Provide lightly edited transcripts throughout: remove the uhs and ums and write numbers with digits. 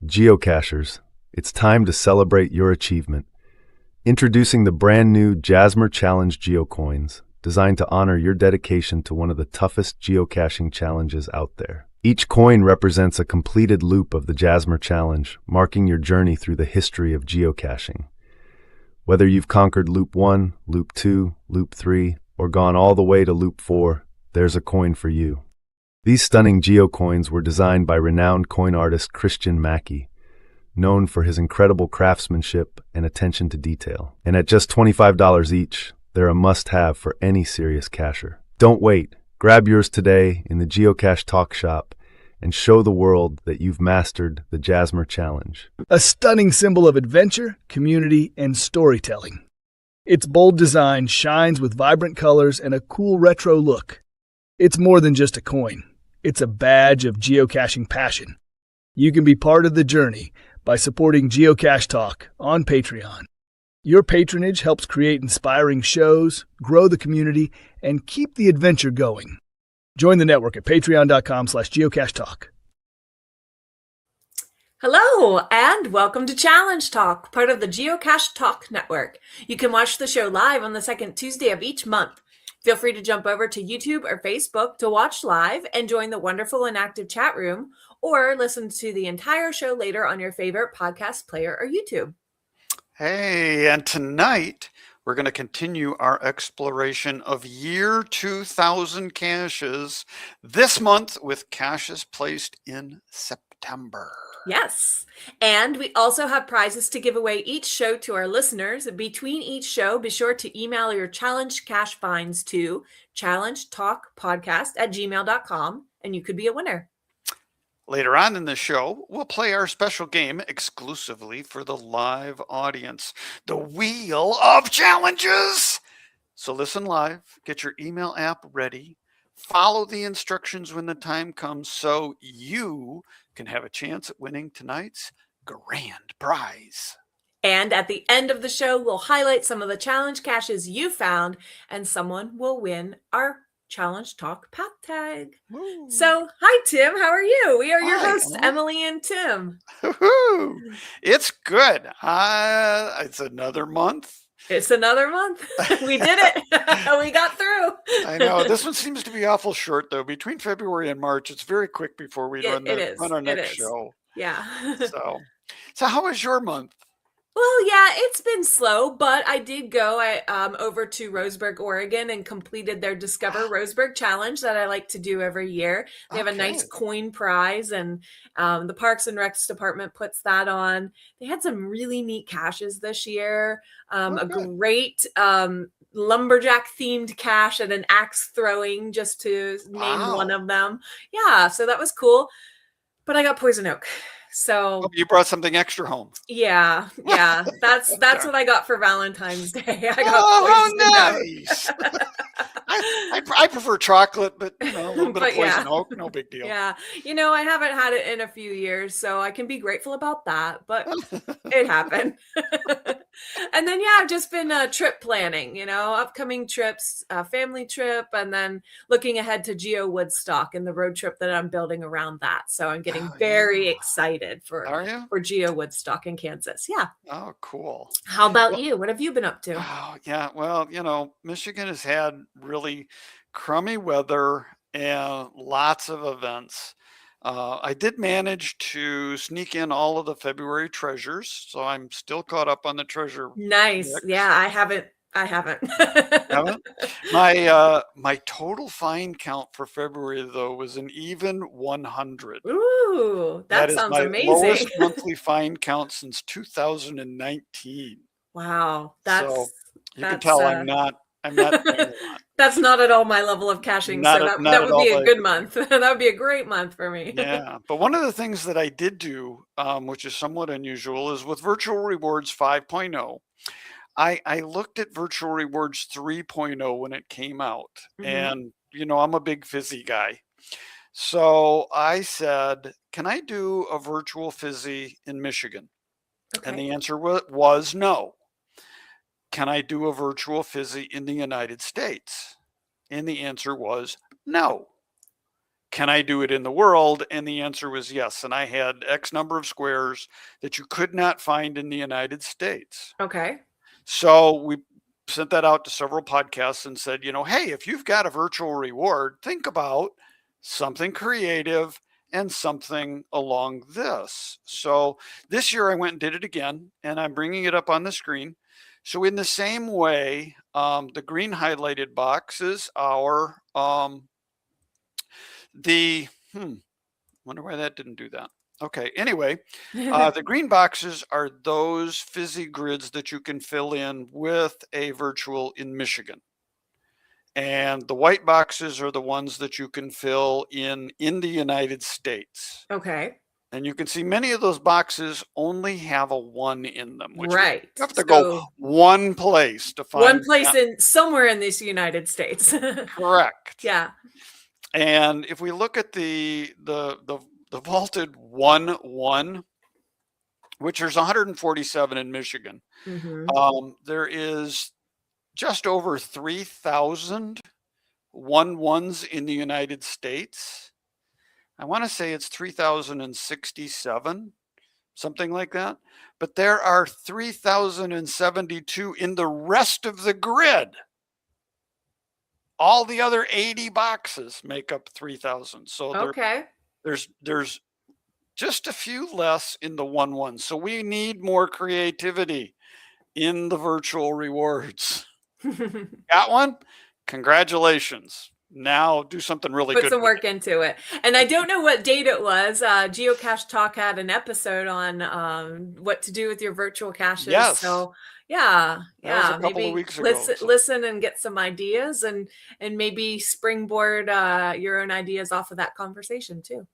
Geocachers, it's time to celebrate your achievement. Introducing the brand new Jasmer Challenge GeoCoins, designed to honor your dedication to one of the toughest geocaching challenges out there. Each coin represents a completed loop of the Jasmer Challenge, marking your journey through the history of geocaching. Whether you've conquered Loop 1, Loop 2, Loop 3, or gone all the way to Loop 4, there's a coin for you. These stunning geocoins were designed by renowned coin artist Christian Mackey, known for his incredible craftsmanship and attention to detail. And at just $25 each, they're a must-have for any serious cacher. Don't wait. Grab yours today in the Geocache Talk Shop and show the world that you've mastered the Jasmer Challenge. A stunning symbol of adventure, community, and storytelling. Its bold design shines with vibrant colors and a cool retro look. It's more than just a coin. It's a badge of geocaching passion. You can be part of the journey by supporting Geocache Talk on Patreon. Your patronage helps create inspiring shows, grow the community, and keep the adventure going. Join the network at patreon.com/geocachetalk. Hello, and welcome to Challenge Talk, part of the Geocache Talk Network. You can watch the show live on the second Tuesday of each month. Feel free to jump over to YouTube or Facebook to watch live and join the wonderful and active chat room, or listen to the entire show later on your favorite podcast player or YouTube. Hey, and tonight we're going to continue our exploration of year 2000 caches this month with caches placed in September. Yes, and we also have prizes to give away each show to our listeners. Between each show, be sure to email your challenge cache finds to challengetalkpodcast@gmail.com, and you could be a winner. Later on in the show, we'll play our special game exclusively for the live audience, the Wheel of Challenges. So listen live, get your email app ready, follow the instructions when the time comes so you can have a chance at winning tonight's grand prize. And at the end of the show, we'll highlight some of the challenge caches you found, and someone will win our Challenge Talk Path Tag. Woo. So, hi, Tim. How are you? We are your Hi, hosts, Emily. Emily and Tim. Woo-hoo. It's good. It's another month. It's another month. We did it. We got through. I know. This one seems to be awful short, though. Between February and March, it's very quick before we run our next show. Yeah. So how was your month? Well, yeah, it's been slow, but I did go over to Roseburg, Oregon, and completed their Discover Roseburg Challenge that I like to do every year. They have a nice coin prize, and the Parks and Recs department puts that on. They had some really neat caches this year. A great lumberjack-themed cache and an axe throwing, just to name one of them. Yeah, so that was cool. But I got poison oak. So you brought something extra home. Yeah. That's what I got for Valentine's Day. I got nice. I prefer chocolate, but a little bit of poison oak, no big deal. Yeah, I haven't had it in a few years, so I can be grateful about that. But it happened. And then I've just been trip planning. Upcoming trips, family trip, and then looking ahead to Geo Woodstock and the road trip that I'm building around that. So I'm getting very excited for Geo Woodstock in Kansas. Yeah. Oh, cool. How about you? What have you been up to? Oh, yeah. Well, Michigan has had really crummy weather and lots of events. I did manage to sneak in all of the February treasures, so I'm still caught up on the treasure. Nice. Mix. Yeah, I haven't. Haven't? My total find count for February, though, was an even 100. Ooh, that sounds amazing. Lowest monthly find count since 2019. Wow, so you can tell I'm not. That's not at all my level of caching. So that would be a good month. That would be a great month for me. Yeah, but one of the things that I did do, which is somewhat unusual, is with Virtual Rewards 5.0. I looked at Virtual Rewards 3.0 when it came out, and I'm a big fizzy guy. So I said, can I do a virtual fizzy in Michigan? Okay. And the answer was no. Can I do a virtual fizzy in the United States? And the answer was no. can I do it in the world? And the answer was yes. And I had X number of squares that you could not find in the United States. Okay. So we sent that out to several podcasts and said, hey, if you've got a virtual reward, think about something creative and something along this. So this year I went and did it again, and I'm bringing it up on the screen. So in the same way, the green highlighted boxes are wonder why that didn't do that. Okay, anyway, the green boxes are those fizzy grids that you can fill in with a virtual in Michigan. And the white boxes are the ones that you can fill in the United States. Okay. And you can see many of those boxes only have a 1 in them, which right. you have to go one place to find. One place in somewhere in this United States. Correct. Yeah. And if we look at the vaulted 1-1, which there's 147 in Michigan, there is just over 3,000 1-1s in the United States. I want to say it's 3,067, something like that. But there are 3,072 in the rest of the grid. All the other 80 boxes make up 3,000. So there's just a few less in the 1-1. So we need more creativity in the virtual rewards. Got one? Congratulations. Now do something really good. Put some work into it. And I don't know what date it was. Geocache Talk had an episode on what to do with your virtual caches. Yes. So yeah, that was a couple of weeks ago. Listen and get some ideas, and maybe springboard your own ideas off of that conversation too.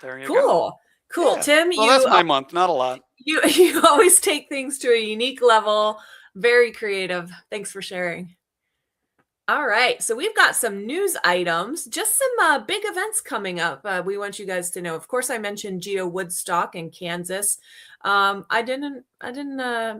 There you go. Cool. Yeah. Tim, well, that's my month. Not a lot. You always take things to a unique level. Very creative. Thanks for sharing. All right, so we've got some news items, just some big events coming up. We want you guys to know. Of course, I mentioned Geo Woodstock in Kansas. I didn't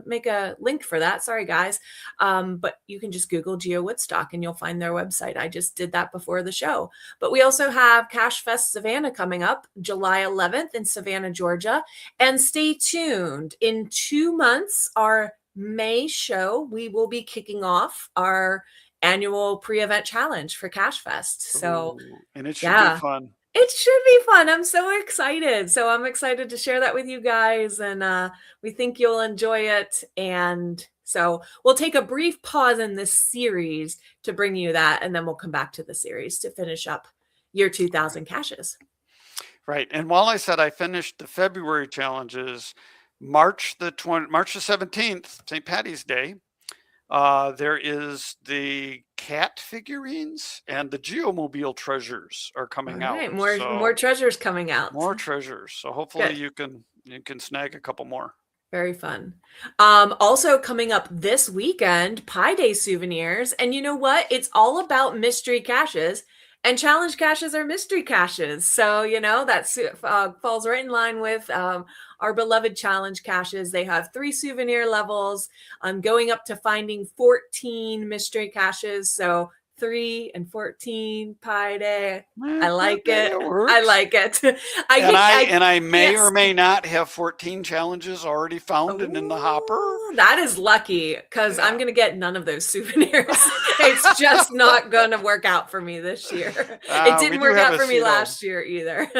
make a link for that. Sorry, guys. But you can just Google Geo Woodstock and you'll find their website. I just did that before the show. But we also have Cache Fest Savannah coming up July 11th in Savannah, Georgia. And stay tuned. In 2 months, our May show, we will be kicking off our annual pre-event challenge for Cache Fest. So, and it should be fun. It should be fun. I'm so excited. So I'm excited to share that with you guys, and we think you'll enjoy it. And so we'll take a brief pause in this series to bring you that, and then we'll come back to the series to finish up year 2000 caches. Right. And while I said I finished the February challenges, March the 17th, St. Patty's Day, there is the cat figurines and the Geomobile treasures are coming out. More treasures coming out. More treasures. So hopefully you can snag a couple more. Very fun. Also coming up this weekend, Pi Day souvenirs. And you know what? It's all about mystery caches. And challenge caches are mystery caches. So, that falls right in line with our beloved challenge caches. They have 3 souvenir levels. I'm going up to finding 14 mystery caches. So 3 and 14 Pi Day. I like it. I like it. I may or may not have 14 challenges already found and in the hopper. That is lucky, because I'm going to get none of those souvenirs. It's just not going to work out for me this year. It didn't work out for me last year either.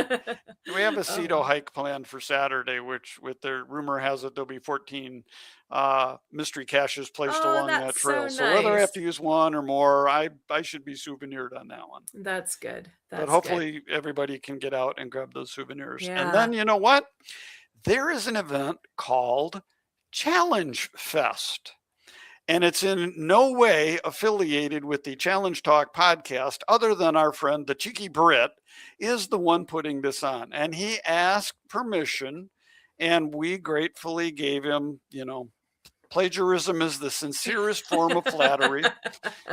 We have a Cedo hike planned for Saturday, which with their rumor has it there'll be 14 mystery caches placed along that trail. So whether I have to use one or more, I should be souvenired on that one. That's good. But hopefully everybody can get out and grab those souvenirs. Yeah. And then you know what? There is an event called Challenge Fest. And it's in no way affiliated with the Challenge Talk podcast, other than our friend, the Cheeky Brit, is the one putting this on. And he asked permission, and we gratefully gave him, plagiarism is the sincerest form of flattery.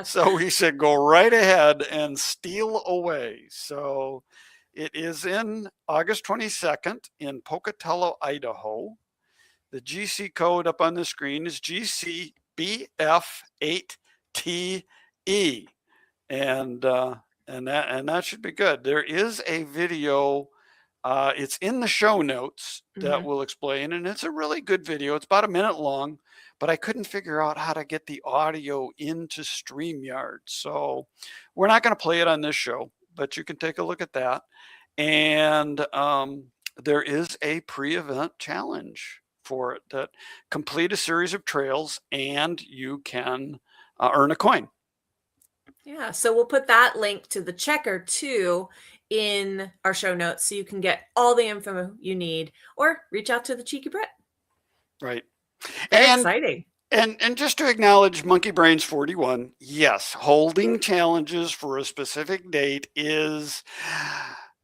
So he said, go right ahead and steal away. So it is in August 22nd in Pocatello, Idaho. The GC code up on the screen is GCBF8TE. And and that should be good. There is a video. It's in the show notes that Mhm. will explain, and it's a really good video. It's about a minute long, but I couldn't figure out how to get the audio into StreamYard. So we're not going to play it on this show, but you can take a look at that. And there is a pre-event challenge for it that complete a series of trails and you can earn a coin. Yeah, so we'll put that link to the checker too in our show notes so you can get all the info you need or reach out to the Cheeky Brit. Right. Very And exciting. and just to acknowledge Monkey Brains 41, yes, holding challenges for a specific date is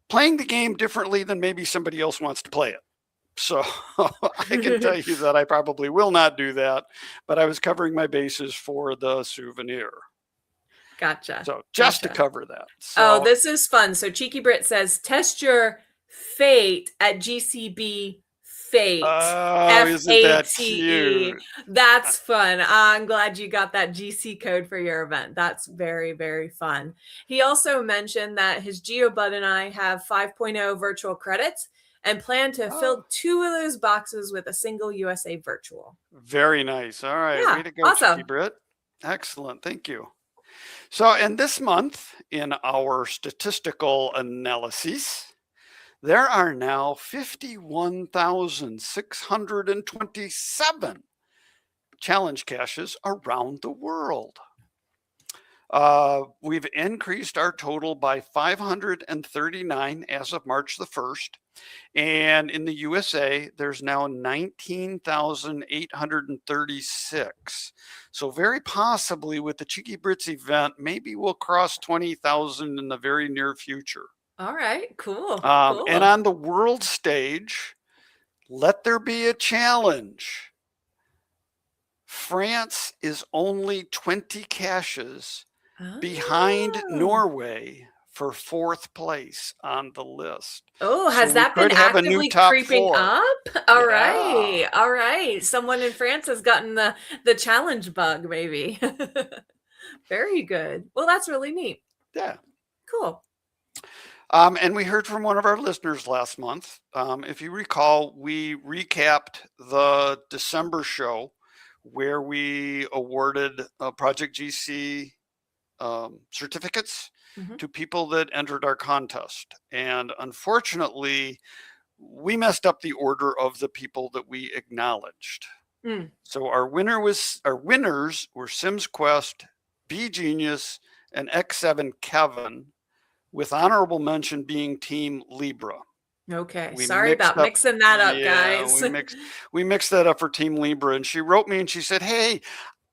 playing the game differently than maybe somebody else wants to play it. So I can tell you that I probably will not do that, but I was covering my bases for the souvenir. Gotcha. So just to Gotcha. cover that. Oh, So this is fun. So Cheeky Brit says, test your fate at GCB Fate. oh, isn't that FATE. cute? That's fun. I'm glad you got that GC code for your event. That's very, very fun. He also mentioned that his GeoBud and I have 5.0 virtual credits and plan to Oh, fill 2 of those boxes with a single USA virtual. very nice. All right. Yeah, Way to go, Cheeky awesome. Brit. Excellent. Thank you. So, and this month in our statistical analysis, there are now 51,627 challenge caches around the world. We've increased our total by 539 as of March the 1st. And in the USA, there's now 19,836. So very possibly with the Cheeky Brits event, maybe we'll cross 20,000 in the very near future. All right, cool. And on the world stage, let there be a challenge. France is only 20 caches behind Norway for 4th place on the list. Oh, has that been actively creeping up? All right. All right. Someone in France has gotten the challenge bug, maybe. Very good. Well, that's really neat. Yeah. Cool. And we heard from one of our listeners last month. If you recall, we recapped the December show where we awarded Project GC certificates to people that entered our contest. And unfortunately, we messed up the order of the people that we acknowledged. So our winners were Sims Quest, B Genius, and X7 Kevin, with honorable mention being Team Libra. Okay, sorry about mixing that up, guys. We mixed that up for Team Libra, and she wrote me and she said, "Hey,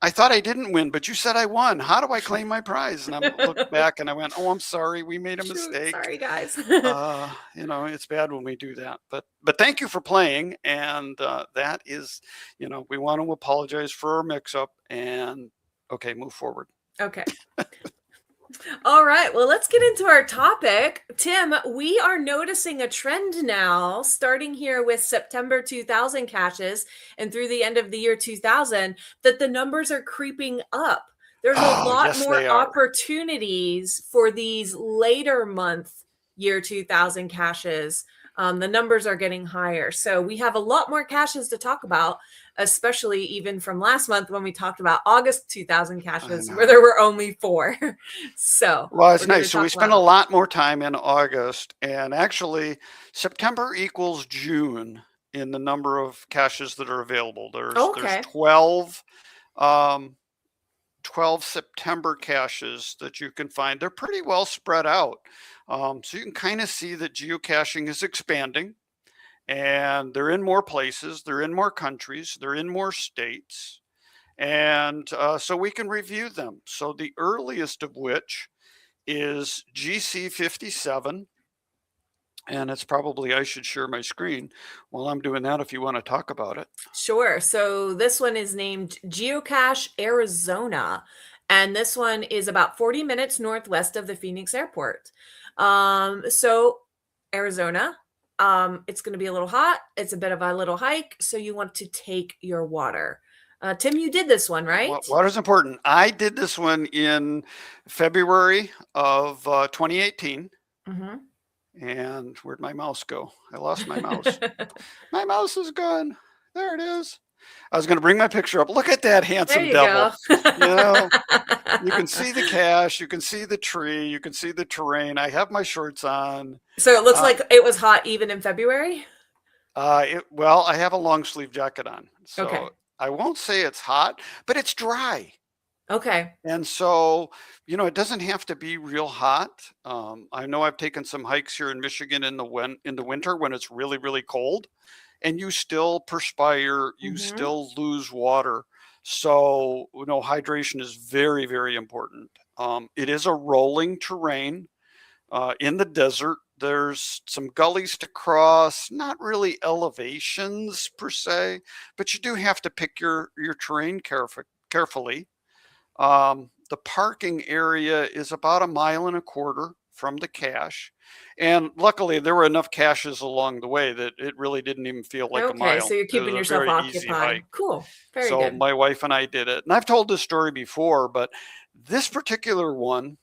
I thought I didn't win, but you said I won. How do I claim my prize?" And I looked back and I went, "Oh, I'm sorry. We made a mistake. Sorry, guys." It's bad when we do that. But thank you for playing. And that is, we want to apologize for our mix-up. And okay, move forward. Okay. All right, well, let's get into our topic. Tim, we are noticing a trend now, starting here with September 2000 caches and through the end of the year 2000, that the numbers are creeping up. There's a lot more opportunities for these later month year 2000 caches. The numbers are getting higher. So we have a lot more caches to talk about, especially even from last month when we talked about August 2000 caches where there were only 4. So, well, it's nice. So we spent a lot more time in August, and actually September equals June in the number of caches that are available. There's 12 September caches that you can find. They're pretty well spread out. So you can kind of see that geocaching is expanding, and they're in more places, they're in more countries, they're in more states, and so we can review them. So the earliest of which is GC 57, and it's probably, I should share my screen while I'm doing that if you want to talk about it. Sure. So this one is named Geocache Arizona, and this one is about 40 minutes northwest of the Phoenix airport. So Arizona, it's going to be a little hot. It's a bit of a little hike. So you want to take your water. Tim, you did this one, right? Water's important. I did this one in February of 2018. Mm-hmm. And where'd my mouse go? I lost my mouse. My mouse is gone. There it is. I was going to bring my picture up. Look at that There handsome you devil. go. You know, you can see the cache, you can see the tree, you can see the terrain. I have my shorts on. So it looks like it was hot even in February? Well, I have a long sleeve jacket on. So Okay. I won't say it's hot, but it's dry. Okay. And so, you know, it doesn't have to be real hot. I know I've taken some hikes here in Michigan in the winter when it's really, really cold, and you still perspire, you Mm-hmm. still lose water. So, you know, hydration is very, very important. It is a rolling terrain in the desert. There's some gullies to cross, not really elevations per se, but you do have to pick your terrain carefully. The parking area is about 1.25 miles from the cache. And luckily, there were enough caches along the way that it really didn't even feel like a Okay, so mile. you're It was keeping a yourself very easy occupied. hike. Cool. Very So good. my wife and I did it. And I've told this story before, but this particular one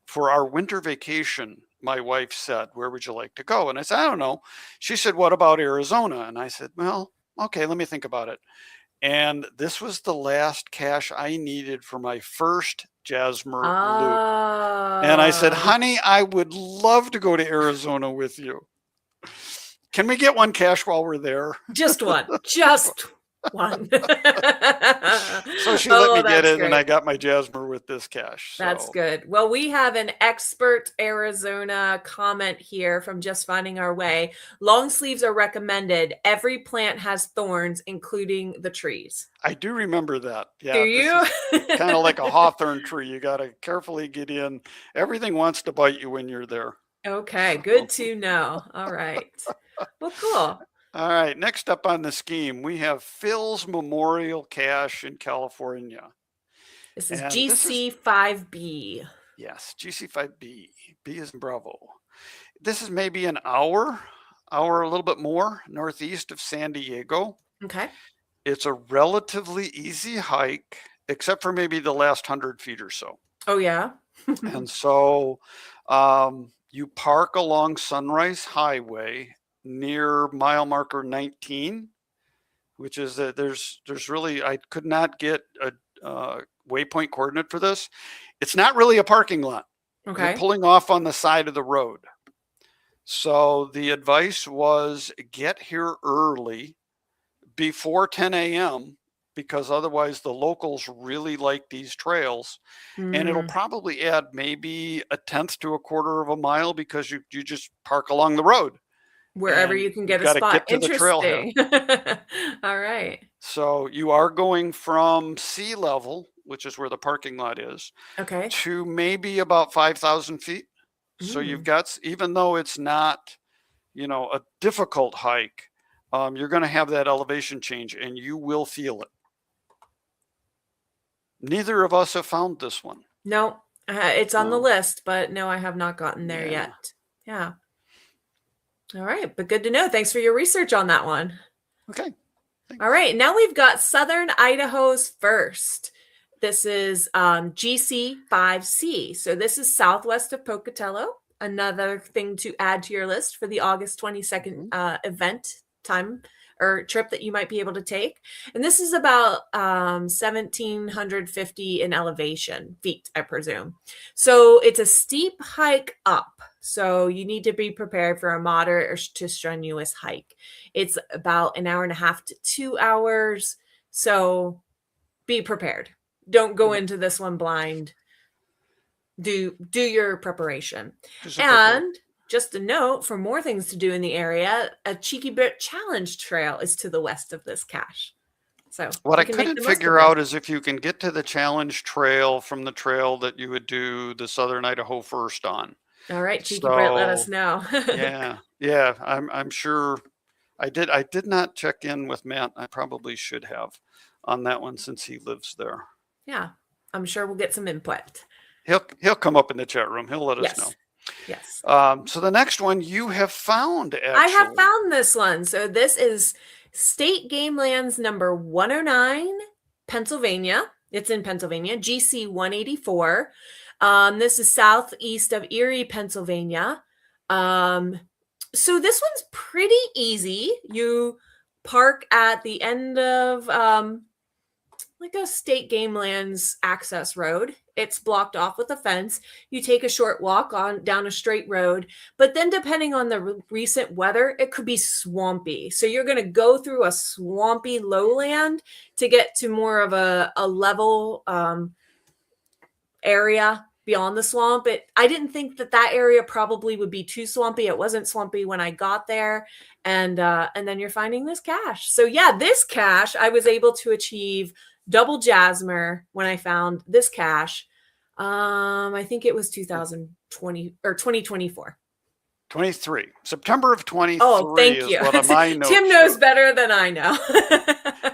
for our winter vacation, my wife said, "Where would you like to go?" And I said, "I don't know." She said, "What about Arizona?" And I said, "Well, okay, let me think about it." And this was the last cache I needed for my first Jasmer loop. And I said, Oh, "Honey, I would love to go to Arizona with you. Can we get one cache while we're there?" just one. Just one. So she let Oh, me get that's it, and I great. got my Jasmer with this cache. That's So good. Well, we have an expert Arizona comment here from Just Finding Our Way. Long sleeves are recommended. Every plant has thorns, including the trees. I do remember that. Do Yeah, this you? is kind of like a hawthorn tree. You got to carefully get in. Everything wants to bite you when you're there. Okay, So, good to know. All right. Well, cool. all right, next up on the scheme, we have Phil's Memorial Cache in California. This is And this is, GC5B. yes, GC5B. B is in Bravo. This is maybe an hour a little bit more northeast of San Diego. Okay. It's a relatively easy hike, except for maybe the last 100 feet or so. Oh, yeah. And so you park along Sunrise Highway near mile marker 19, which is that there's really, I could not get a waypoint coordinate for this. It's not really a parking lot. You're Okay. pulling off on the side of the road. So the advice was get here early before 10 a.m. because otherwise the locals really like these trails, and it'll Mm, probably add maybe 1/10 to 1/4 of a mile because you just park along the road wherever and you can you've get a got to spot. get to the trailhead. Interesting. All right. So you are going from sea level, which is where the parking lot is, Okay. to maybe about 5,000 feet. So you've Mm. got, even though it's not, you know, a difficult hike, you're going to have that elevation change and you will feel it. Neither of us have found this one. No, it's on the So, list, but no, I have not gotten there yeah. yet. Yeah. All right, but good to know. Thanks for your research on that one. Okay. All Thanks. right, now we've got Southern Idaho's first. This is GC5C. So this is southwest of Pocatello. Another thing to add to your list for the August 22nd Mhm. event time or trip that you might be able to take. And this is about 1,750 in elevation, feet, I presume. So it's a steep hike up. So you need to be prepared for a moderate or to strenuous hike. It's about an hour and a half to 2 hours. So be prepared. Don't go into this one blind. Do your preparation. Just a preparation. And just a note, for more things to do in the area, a Cheeky Bit Challenge trail is to the west of this cache. So What you I can make couldn't the most of figure it. out is if you can get to the challenge trail from the trail that you would do the Southern Idaho first on. All right, Cheeky Brit, let us So know. yeah, I'm sure I did not check in with Matt. I probably should have on that one since he lives there. Yeah, I'm sure we'll get some input. He'll come up in the chat room. He'll let us know. Yes. So the next one you have found, actually. I have found this one. So this is State Game Lands number 109, Pennsylvania. It's in Pennsylvania, GC 184. This is southeast of Erie, Pennsylvania. So this one's pretty easy. You park at the end of like a state game lands access road. It's blocked off with a fence. You take a short walk on down a straight road, but then depending on the recent weather, it could be swampy. So you're going to go through a swampy lowland to get to more of a level area beyond the swamp. I didn't think that area probably would be too swampy. It wasn't swampy when I got there. And then you're finding this cache. So yeah, this cache, I was able to achieve double Jasmer when I found this cache. I think it was 2020 or 2024. 23. September of 23 oh, thank is you. what my notes Tim knows showed. better than I know.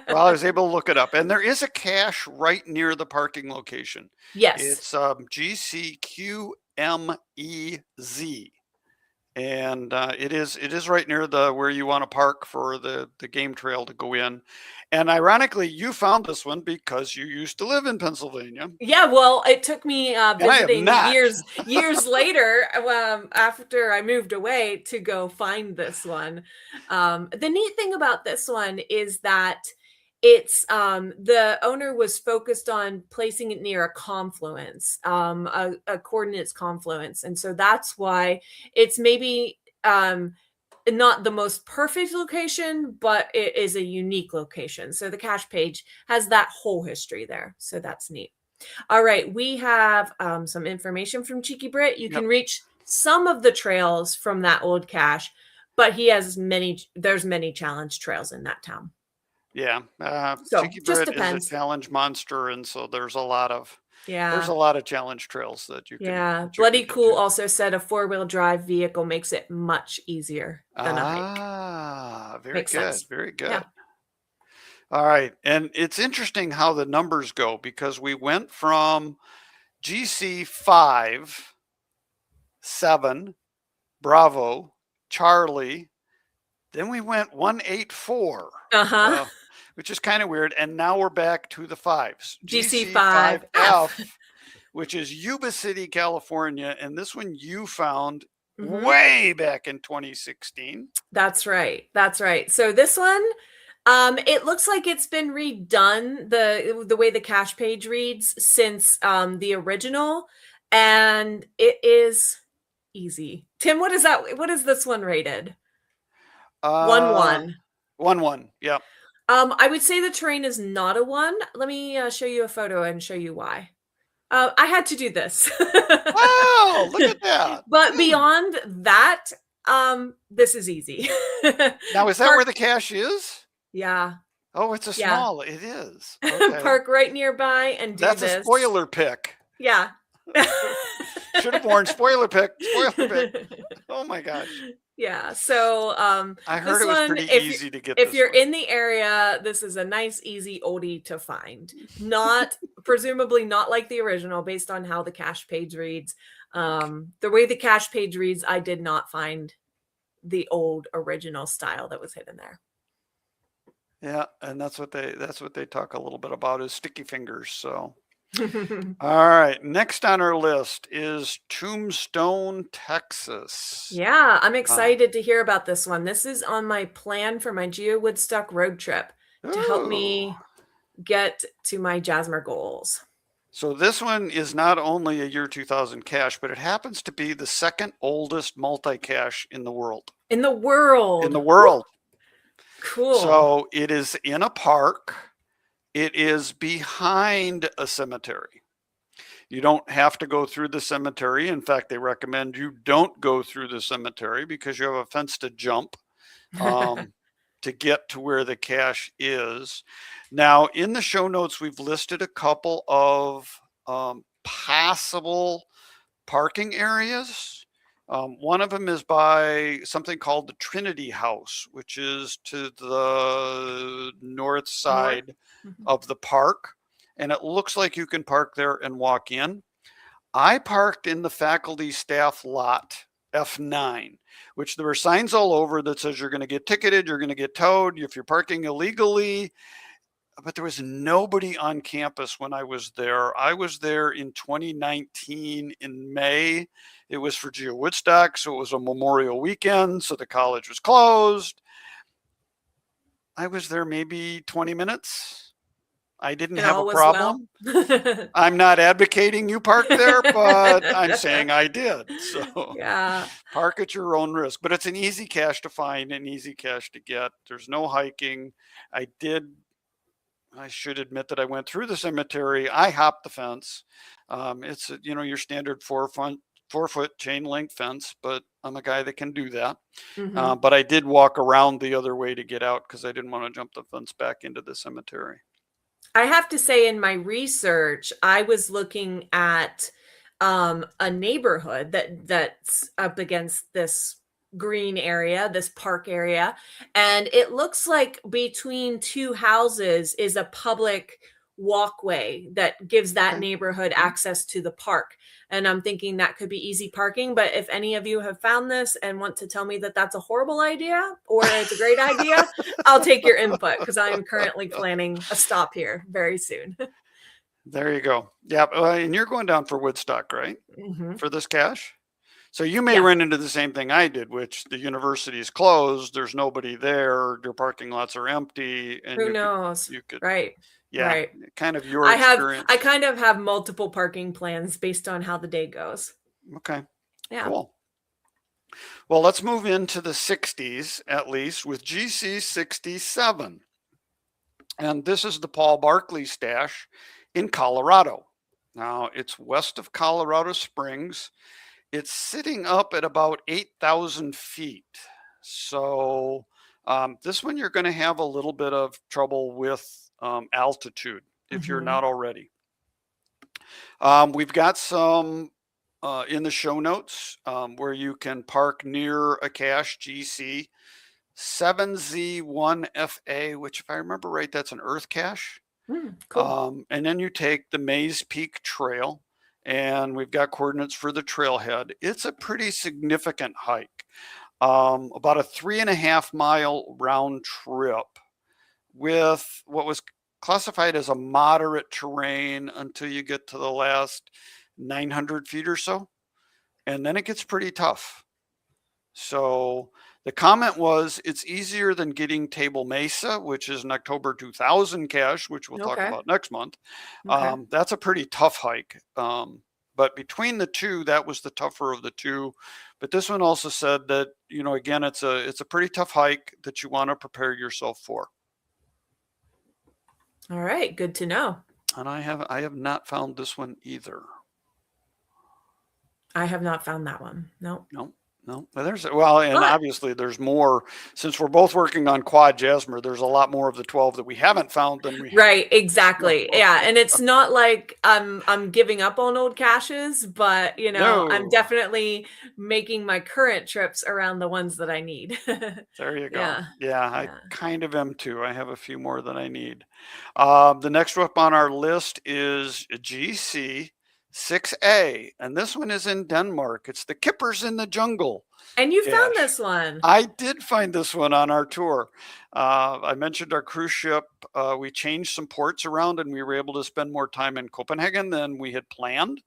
Well, I was able to look it up. And there is a cache right near the parking location. Yes. It's GCQMEZ. And it is right near where you want to park for the game trail to go in. And ironically, you found this one because you used to live in Pennsylvania. Yeah, well, it took me visiting not. years later after I moved away to go find this one. The neat thing about this one is that it's the owner was focused on placing it near a confluence, a coordinates confluence. And so that's why it's maybe not the most perfect location, but it is a unique location. So the cache page has that whole history there. So that's neat. All right. We have some information from Cheeky Brit. You can reach some of the trails from that old cache, but there's many challenge trails in that town. Yeah. So Cheeky just Brit depends. is a challenge monster. And so there's a lot of challenge trails that you can. Yeah. Bloody Cool also said a 4-wheel drive vehicle makes it much easier than a hike. Very Makes good. sense. Very good. Yeah. All right. And it's interesting how the numbers go because we went from GC 5, 7, Bravo, Charlie. Then we went 184. Which is kind of weird. And now we're back to the 5s. GC5F, which is Yuba City, California. And this one you found way back in 2016. That's right. So this one, it looks like it's been redone, the way the cache page reads since the original. And it is easy. Tim, what is that? What is this one rated? 1-1. 1-1. Yeah. I would say the terrain is not a 1. Let me show you a photo and show you why. I had to do this. Wow, look at that. But beyond that, this is easy. Now, is that where the cache is? Yeah. Oh, it's a small. It is. Okay. Park right nearby and do this. That's a spoiler pick. Yeah. Should have worn spoiler pick. Oh my gosh. Yeah. So I heard it was pretty easy to get. If you're in the area, this is a nice, easy oldie to find. Not presumably not like the original, based on how the cache page reads. The way the cache page reads, I did not find the old original style that was hidden there. Yeah, and that's what they talk a little bit about is sticky fingers. So. All right. Next on our list is Tombstone, Texas. Yeah, I'm excited to hear about this one. This is on my plan for my Geo Woodstock road trip to help me get to my Jasmer goals. So this one is not only a year 2000 cache, but it happens to be the second oldest multi-cache in the world. In the world. Cool. So it is in a park. It is behind a cemetery. You don't have to go through the cemetery. In fact, they recommend you don't go through the cemetery because you have a fence to jump to get to where the cache is. Now, in the show notes, we've listed a couple of possible parking areas. One of them is by something called the Trinity House, which is to the north side of the park. And it looks like you can park there and walk in. I parked in the faculty staff lot F9, which there were signs all over that says you're going to get ticketed, you're going to get towed. If you're parking illegally, but there was nobody on campus when I was there. I was there in 2019 in May. It was for Geo Woodstock, so it was a Memorial weekend, so the college was closed. I was there maybe 20 minutes. I didn't And have a all was well. problem. I'm not advocating you park there, but I'm saying I did. So Yeah. park at your own risk. But it's an easy cache to find, an easy cache to get. There's no hiking. I should admit that I went through the cemetery. I hopped the fence. It's your standard 4-foot chain link fence, but I'm a guy that can do that. Mhm. But I did walk around the other way to get out because I didn't want to jump the fence back into the cemetery. I have to say in my research, I was looking at a neighborhood that's up against this green area, this park area, and it looks like between two houses is a public walkway that gives that Okay. neighborhood access to the park. And I'm thinking that could be easy parking, but if any of you have found this and want to tell me that that's a horrible idea or it's a great idea, I'll take your input because I am currently planning a stop here very soon. There you go. Yeah, and you're going down for Woodstock, right? Mhm. For this cache? So you may Yeah. run into the same thing I did, which the university is closed. There's nobody there. Their parking lots are empty, and Who knows? you could, Right. yeah, Right. kind of your I experience. kind of have multiple parking plans based on how the day goes. Okay, Yeah. cool. Well, let's move into the 60s at least with GC 67. And this is the Paul Barkley stash in Colorado. Now, it's west of Colorado Springs. It's sitting up at about 8,000 feet. So this one you're going to have a little bit of trouble with altitude if you're Mhm. not already. We've got some in the show notes where you can park near a cache GC 7Z1FA, which if I remember right, that's an earth cache. Cool. And then you take the Maze Peak Trail, and we've got coordinates for the trailhead. It's a pretty significant hike, about a 3.5-mile round trip with what was classified as a moderate terrain until you get to the last 900 feet or so. And then it gets pretty tough. So the comment was, it's easier than getting Table Mesa, which is an October 2000 cache, which we'll talk Okay. about next month. Okay. That's a pretty tough hike. But between the two, that was the tougher of the two. But this one also said that, again, it's a pretty tough hike that you want to prepare yourself for. All right. Good to know. And I have not found this one either. I have not found that one. No. No. And obviously there's more, since we're both working on Quad Jasmer, there's a lot more of the 12 that we haven't found than we have. Right, exactly. Yeah, and it's not like I'm giving up on old caches, but No. I'm definitely making my current trips around the ones that I need. There you go. Yeah. Yeah, I kind of am too. I have a few more than I need. The next up on our list is GC 6A, and this one is in Denmark. It's the Kippers in the Jungle. And you found cache. this one. I did find this one on our tour. I mentioned our cruise ship. We changed some ports around, and we were able to spend more time in Copenhagen than we had planned,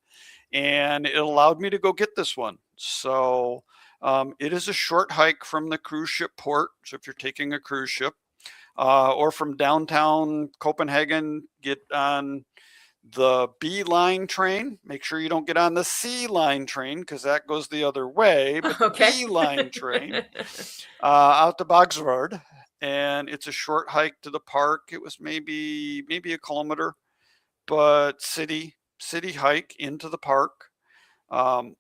and it allowed me to go get this one. So it is a short hike from the cruise ship port. So if you're taking a cruise ship, or from downtown Copenhagen, get on the B line train. Make sure you don't get on the C line train because that goes the other way. But the B line train out to Bagsvard, and it's a short hike to the park. It was maybe a kilometer, but city hike into the park.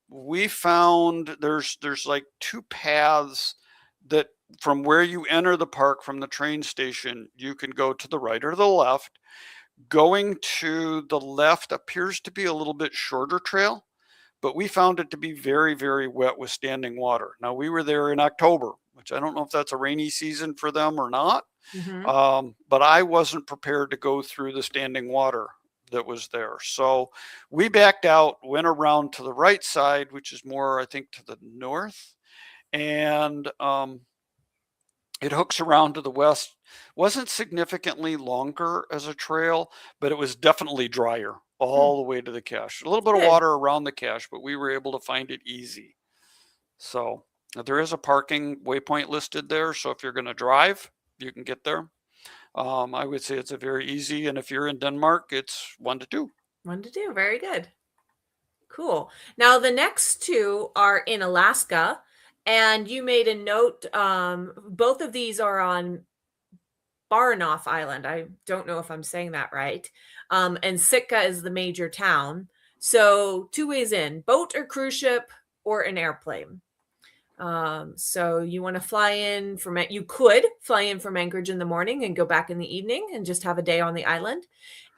We found there's like two paths that from where you enter the park from the train station, you can go to the right or the left. Going to the left appears to be a little bit shorter trail, but we found it to be very, very wet with standing water. Now, we were there in October, which I don't know if that's a rainy season for them or not, but I wasn't prepared to go through the standing water that was there. So we backed out, went around to the right side, which is more, I think, to the north, and it hooks around to the west Wasn't significantly longer as a trail, but it was definitely drier all the way to the cache. A little bit of Good. water around the cache, but we were able to find it easy. So there is a parking waypoint listed there. So if you're going to drive, you can get there. I would say it's a very easy, and if you're in Denmark, it's 1 to 2. 1 to 2. Very good. Cool. Now the next two are in Alaska, and you made a note. Both of these are on Baranof Island. I don't know if I'm saying that right. And Sitka is the major town. So 2 ways in: boat or cruise ship or an airplane. So you want to fly in from it. You could fly in from Anchorage in the morning and go back in the evening and just have a day on the island.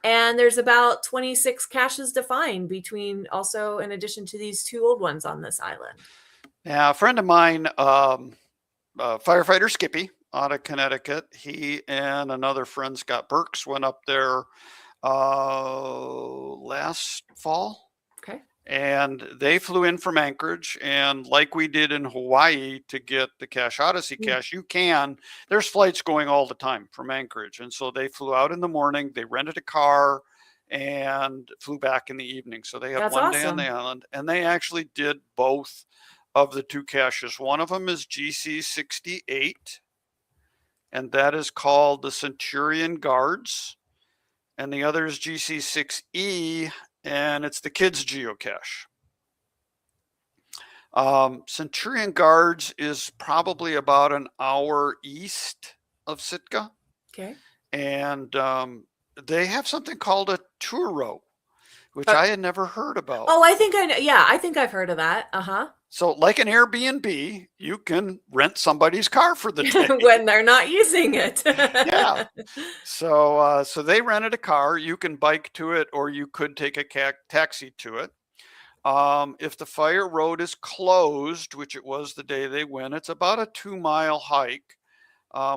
And there's about 26 caches to find between, also in addition to these 2 old ones on this island. Yeah, a friend of mine, firefighter Skippy out of Connecticut, he and another friend, Scott Burks, went up there last fall. Okay. And they flew in from Anchorage, and like we did in Hawaii to get the Cache Odyssey cache, there's flights going all the time from Anchorage. And so they flew out in the morning, they rented a car and flew back in the evening. So they had That's 1 day on awesome. the island, and they actually did both of the 2 caches. One of them is GC68, and that is called the Centurion Guards. And the other is GC6E, and it's the kids geocache. Centurion Guards is probably about an hour east of Sitka. Okay. And they have something called a tour row, which I had never heard about. Oh, I think I know. Yeah, I think I've heard of that. Uh-huh. So like an Airbnb, you can rent somebody's car for the day. When they're not using it. Yeah. So they rented a car. You can bike to it, or you could take a taxi to it. If the fire road is closed, which it was the day they went, it's about a 2-mile hike,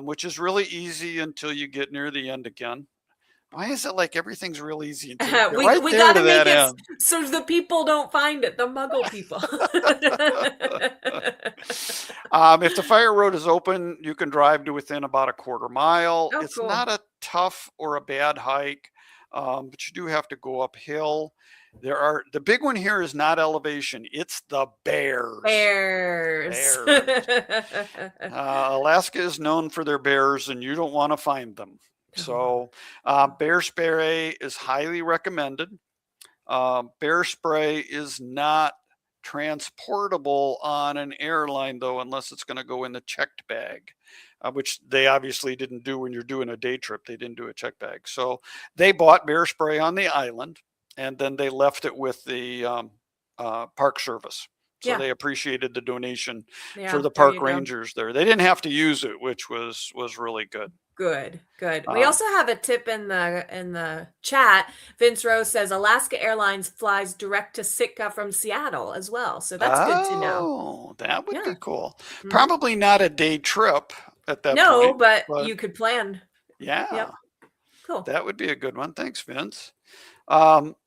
which is really easy until you get near the end again. Why is it like everything's real easy until you get right we there gotta to make that it end? so the people don't find it, the Muggle people. If the fire road is open, you can drive to within about a 1/4 mile. Oh, It's cool. not a tough or a bad hike, but you do have to go uphill. The big one here is not elevation; it's the bears. Bears. Alaska is known for their bears, and you don't want to find them. So, bear spray is highly recommended. Bear spray is not transportable on an airline, though, unless it's going to go in the checked bag, which they obviously didn't do when you're doing a day trip. They didn't do a check bag. So they bought bear spray on the island, and then they left it with the park service. So they appreciated the donation for the park rangers there. They didn't have to use it, which was really good. Good. We also have a tip in the chat. Vince Rose says Alaska Airlines flies direct to Sitka from Seattle as well. So that's good to know. Oh, that would be cool. Mm-hmm. Probably not a day trip at that point. No, but you could plan. Yeah. Yep. Cool. That would be a good one. Thanks, Vince.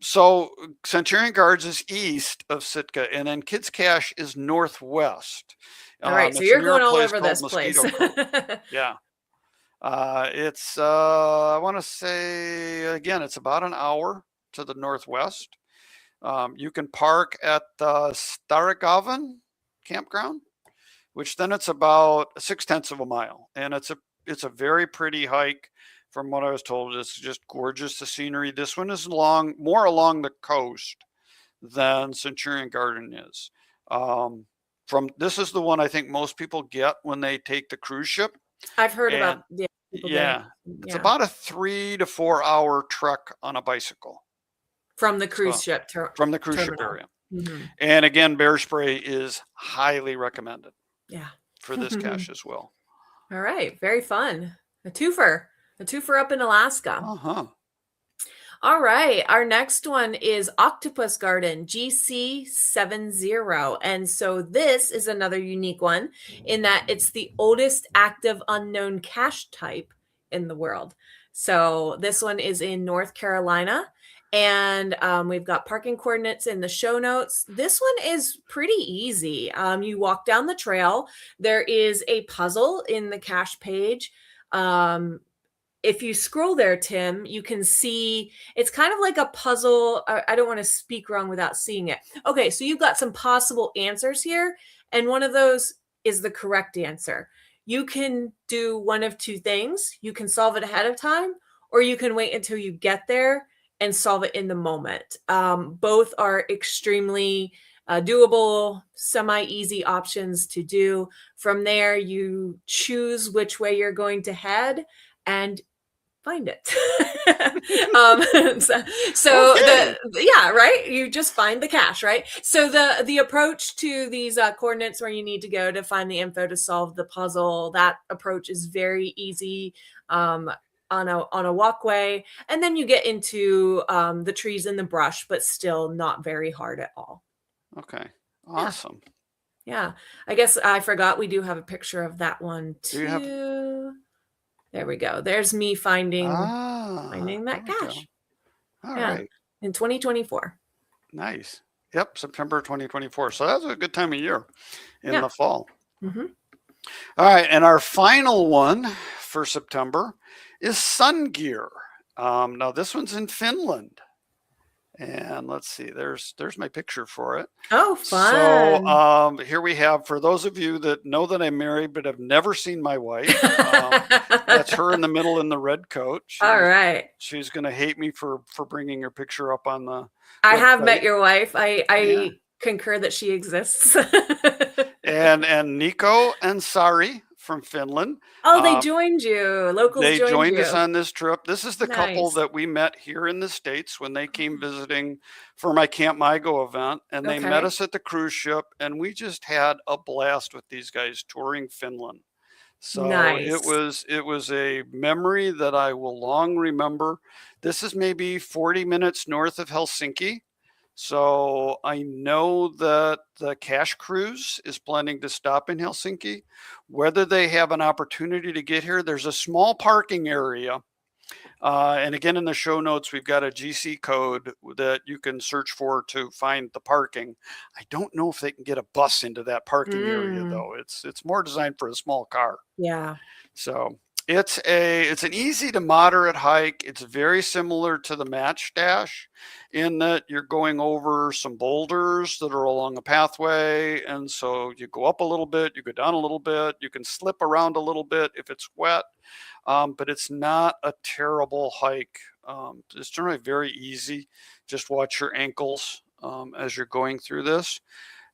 So Centurion Guards is east of Sitka, and then Kids Cache is northwest. All right, so you're going all over this place. Yeah. It's I want to say again, it's about an hour to the northwest. You can park at the Stargaven campground, which then it's about 0.6 of a mile, and it's a very pretty hike. From what I was told, it's just gorgeous, the scenery. This one is more along the coast than Centurion Garden is. This is the one I think most people get when they take the cruise ship. I've heard about it's about a 3 to 4 hour trek on a bicycle from the cruise ship from the cruise ship area. Mm-hmm. And again, bear spray is highly recommended. Yeah, for this cache as well. All right, very fun. A twofer up in Alaska. All right, our next one is Octopus Garden, GC70. And so this is another unique one in that it's the oldest active unknown cache type in the world. So this one is in North Carolina, and we've got parking coordinates in the show notes. This one is pretty easy. You walk down the trail. There is a puzzle in the cache page. if you scroll there, Tim, you can see it's kind of like a puzzle. I don't want to speak wrong without seeing it. Okay, so you've got some possible answers here, and one of those is the correct answer. You can do one of two things. You can solve it ahead of time, or you can wait until you get there and solve it in the moment. Both are extremely doable, semi-easy options to do. From there, you choose which way you're going to head and find it. So Okay. yeah, right. You just find the cache, right? So the approach to these coordinates where you need to go to find the info to solve the puzzle, that approach is very easy. On a walkway, and then you get into the trees and the brush, but still not very hard at all. Okay. Yeah. Awesome. Yeah. I guess I forgot we do have a picture of that one Do you have? too. There we go. There's me finding There that we go. cache. All Yeah. right. In 2024. Nice. Yep. September 2024. So that's a good time of year in Yeah. the fall. Mm-hmm. All right. And our final one for September is sun gear. Now this one's in Finland. And let's see, there's my picture for it. Oh, fun. So here we have, for those of you that know that I'm married but have never seen my wife, that's her in the middle in the red coat. All right. She's going to hate me for bringing her picture up on the I website. have met your wife. I concur that she exists. and Nico and Sari from Finland. Oh, they joined you. Locals They joined you. us on this trip. This is the couple Nice. that we met here in the States when they came visiting for my Camp Migo event. And they met Okay. us at the cruise ship, and we just had a blast with these guys touring Finland. So Nice. it was a memory that I will long remember. This is maybe 40 minutes north of Helsinki. So I know that the Cache Cruise is planning to stop in Helsinki. Whether they have an opportunity to get here, there's a small parking area. And again, in the show notes, we've got a GC code that you can search for to find the parking. I don't know if they can get a bus into that parking area, though. It's more designed for a small car. Yeah. So it's an easy to moderate hike. It's very similar to the Match Dash in that you're going over some boulders that are along a pathway. And so you go up a little bit, you go down a little bit, you can slip around a little bit if it's wet, but it's not a terrible hike. It's generally very easy. Just watch your ankles as you're going through this.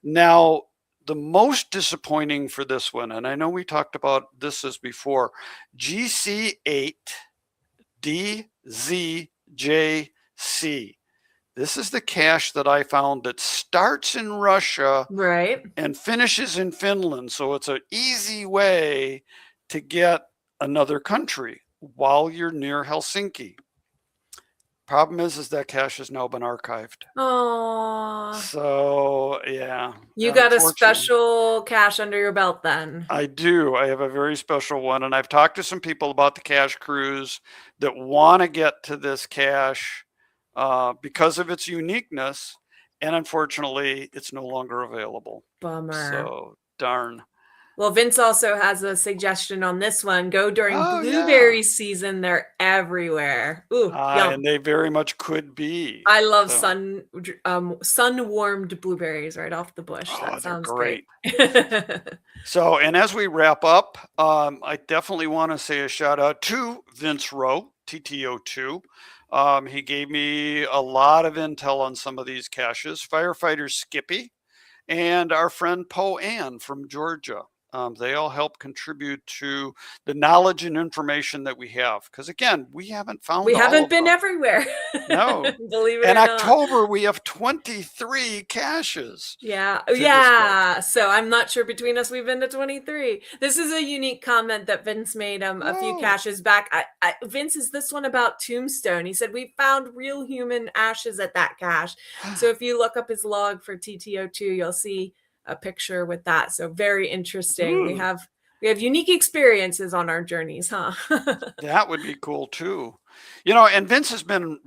Now, the most disappointing for this one, and I know we talked about this as before, GC8DZJC. This is the cache that I found that starts in Russia, right, and finishes in Finland. So it's an easy way to get another country while you're near Helsinki. Problem is that cache has now been archived. Oh, so yeah, you got a special cache under your belt then. I do. I have a very special one, and I've talked to some people about the Cache Cruise that want to get to this cache because of its uniqueness, and unfortunately, it's no longer available. Bummer. So darn. Well, Vince also has a suggestion on this one. Go during blueberry season. They're everywhere. Ooh, and they very much could be. I love sun-warmed blueberries right off the bush. That sounds great. So, and as we wrap up, I definitely want to say a shout out to Vince Rowe, TTO2. He gave me a lot of intel on some of these caches. Firefighter Skippy and our friend Poe Ann from Georgia. They all help contribute to the knowledge and information that we have. Because again, we haven't found. We haven't been everywhere. No, believe it or not. In October, we have 23 caches. Yeah, yeah. So I'm not sure between us we've been to 23. This is a unique comment that Vince made a few caches back. Vince, is this one about Tombstone? He said we found real human ashes at that cache. So if you look up his log for TTO2, you'll see a picture with that. So very interesting. We have unique experiences on our journeys, huh? That would be cool too. And Vince has been,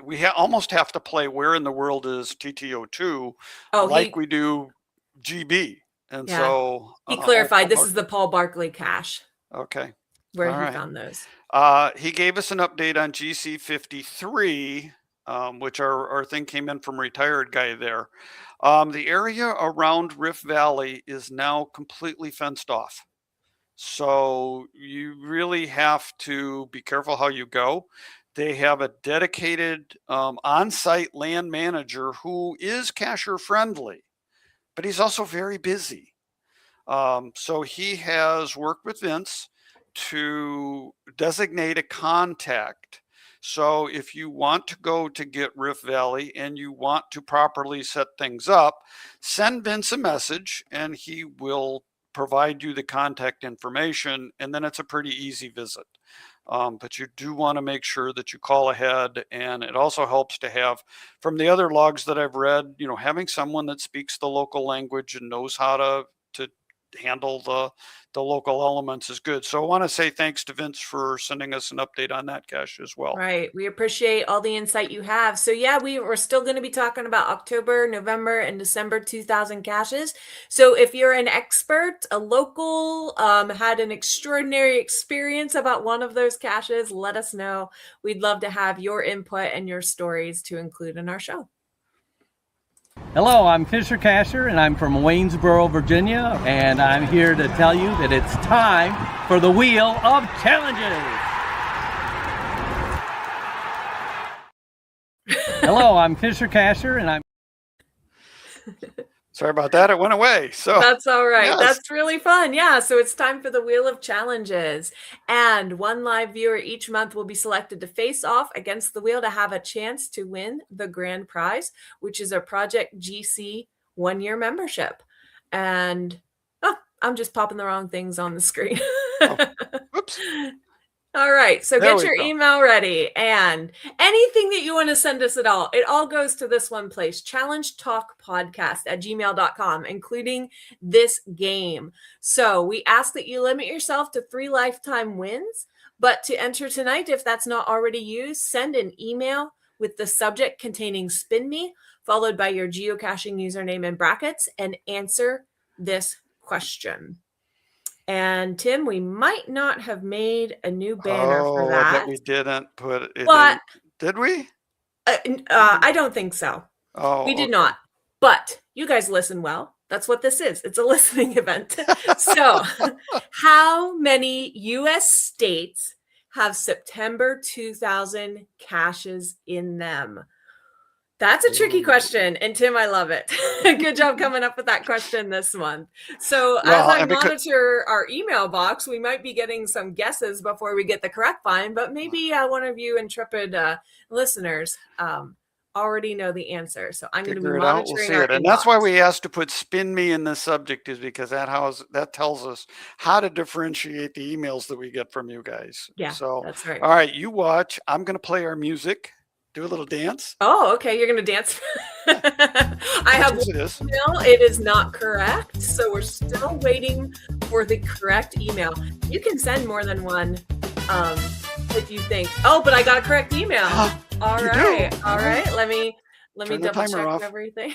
we almost have to play where in the world is TTO2 we do GB. And so he clarified this is the Paul Barkley cache. Okay. where All he right. found those. He gave us an update on GC53, which our thing came in from retired guy there. The area around Rift Valley is now completely fenced off. So you really have to be careful how you go. They have a dedicated on-site land manager who is cacher friendly, but he's also very busy. So he has worked with Vince to designate a contact. So if you want to go to Get Rift Valley and you want to properly set things up, send Vince a message and he will provide you the contact information, and then it's a pretty easy visit. But you do want to make sure that you call ahead, and it also helps to have, from the other logs that I've read, having someone that speaks the local language and knows how to handle the local elements is good. So I want to say thanks to Vince for sending us an update on that cache as well. Right. We appreciate all the insight you have. So yeah, we're still going to be talking about October, November, and December 2000 caches. So if you're an expert, a local, had an extraordinary experience about one of those caches, let us know. We'd love to have your input and your stories to include in our show. Hello, I'm Fisher Cacher, and I'm from Waynesboro, Virginia, and I'm here to tell you that it's time for the Wheel of Challenges. Hello, I'm Fisher Cacher, and I'm... Sorry about that. It went away. So that's all right. Yes. That's really fun. Yeah. So it's time for the Wheel of Challenges. And one live viewer each month will be selected to face off against the wheel to have a chance to win the grand prize, which is a Project GC 1-year membership. And I'm just popping the wrong things on the screen. Whoops. All right. So There get your email ready, and anything that you want to send us at all, it all goes to this one place, challengetalkpodcast@gmail.com, including this game. So we ask that you limit yourself to 3 lifetime wins, but to enter tonight, if that's not already used, send an email with the subject containing Spin Me, followed by your geocaching username in brackets, and answer this question. And Tim, we might not have made a new banner for that. I bet we didn't put it but, in. Did we? I don't think so. We did not. But you guys listen well. That's what this is. It's a listening event. So how many U.S. states have September 2000 caches in them? That's a tricky question. And Tim, I love it. Good job coming up with that question this month. So as I monitor our email box, we might be getting some guesses before we get the correct find, but maybe one of you intrepid listeners already know the answer. So I'm going to be monitoring our inbox. And that's why we asked to put Spin Me in the subject, is because that tells us how to differentiate the emails that we get from you guys. Yeah, so that's right. All right, you watch. I'm going to play our music. Do a little dance. Oh, okay. You're going to dance. I have one email. It is not correct. So we're still waiting for the correct email. You can send more than one if you think, oh, but I got a correct email. All right. All right. Let me double check everything.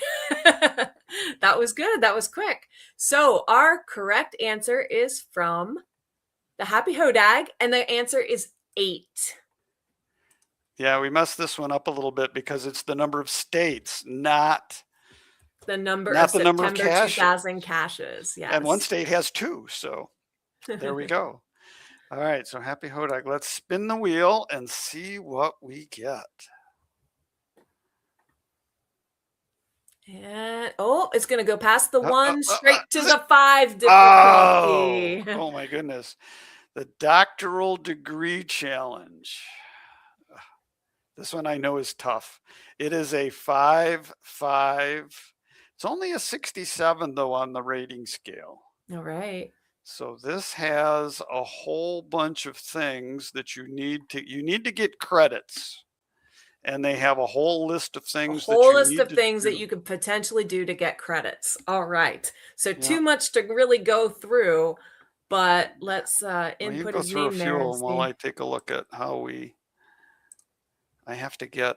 That was good. That was quick. So our correct answer is from the Happy Hodag, and the answer is 8. Yeah, we messed this one up a little bit because it's the number of states, not the number of September 2000 caches. Yes. And one state has 2, so there we go. All right, so Happy Hodag, let's spin the wheel and see what we get. And it's going to go past the 1 straight to the 5 difficulty. Oh my goodness. The doctoral degree challenge. This one I know is tough. It is a 5.5. It's only a 67 though on the rating scale. All right. So this has a whole bunch of things that you need to get credits. And they have a whole list of things that you could potentially do to get credits. All right. So too much to really go through, but let's input his name there. While I take a look at how I have to get,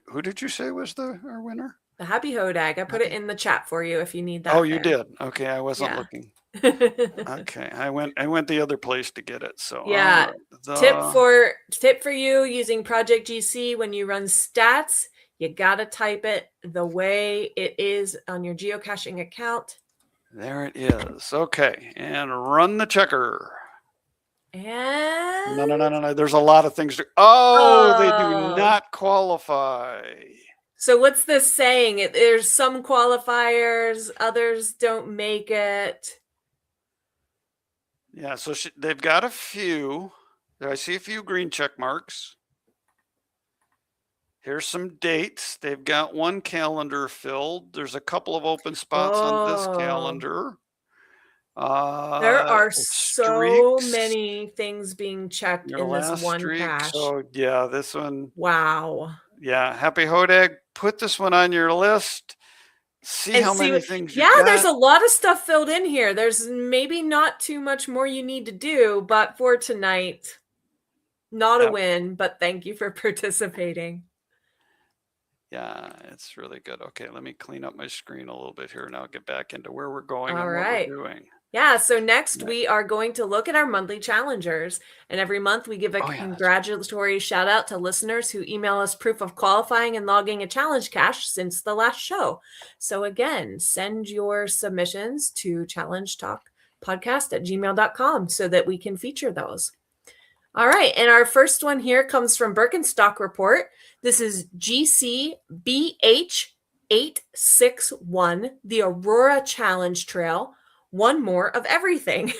who did you say was our winner? The Happy Hodag. I put it in the chat for you if you need that. Oh, you did? Okay, I wasn't looking. Okay, I went the other place to get it. So Yeah. Tip for you using Project GC: when you run stats, you gotta type it the way it is on your geocaching account. There it is. Okay, and run the checker. And No. There's a lot of things to. Oh, they do not qualify. So what's this saying? There's some qualifiers, others don't make it. Yeah, so they've got a few. I see a few green check marks. Here's some dates. They've got one calendar filled. There's a couple of open spots on this calendar. There are so streaks. many things being checked in this one streak. cache. So yeah, this one. Wow. Yeah, Happy Hodag, put this one on your list. See how many things you got. There's a lot of stuff filled in here. There's maybe not too much more you need to do, but for tonight, not a win, but thank you for participating. Yeah, it's really good. Okay, let me clean up my screen a little bit here and I'll get back into where we're going and what we're doing. Yeah, so next we are going to look at our monthly challengers. And every month we give a congratulatory shout out to listeners who email us proof of qualifying and logging a challenge cache since the last show. So again, send your submissions to challengetalkpodcast@gmail.com so that we can feature those. All right, and our first one here comes from Birkenstock Report. This is GCBH861, the Aurora Challenge Trail. One more of everything.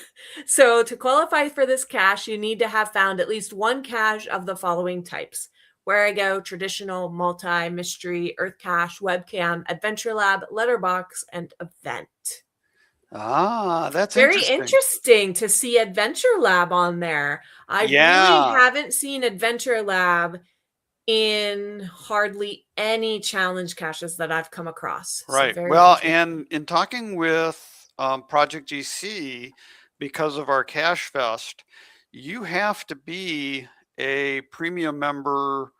So to qualify for this cache, you need to have found at least one cache of the following types: Where I Go, Traditional, Multi, Mystery, Earth Cache, Webcam, Adventure Lab, Letterbox, and Event. That's very interesting to see Adventure Lab on there. I really haven't seen Adventure Lab in hardly any challenge caches that I've come across. Right. Well, and in talking with Project GC, because of our Cache Fest, you have to be a premium member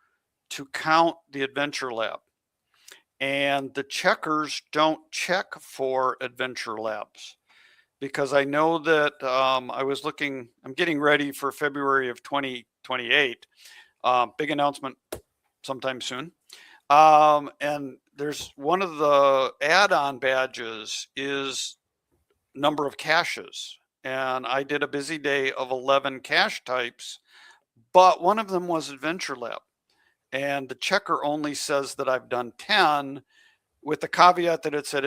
to count the Adventure Lab. And the checkers don't check for Adventure Labs, because I know that I was looking, I'm getting ready for February of 2028. Big announcement sometime soon. And there's one of the add-on badges is number of caches. And I did a busy day of 11 cache types, but one of them was Adventure Lab. And the checker only says that I've done 10, with the caveat that it said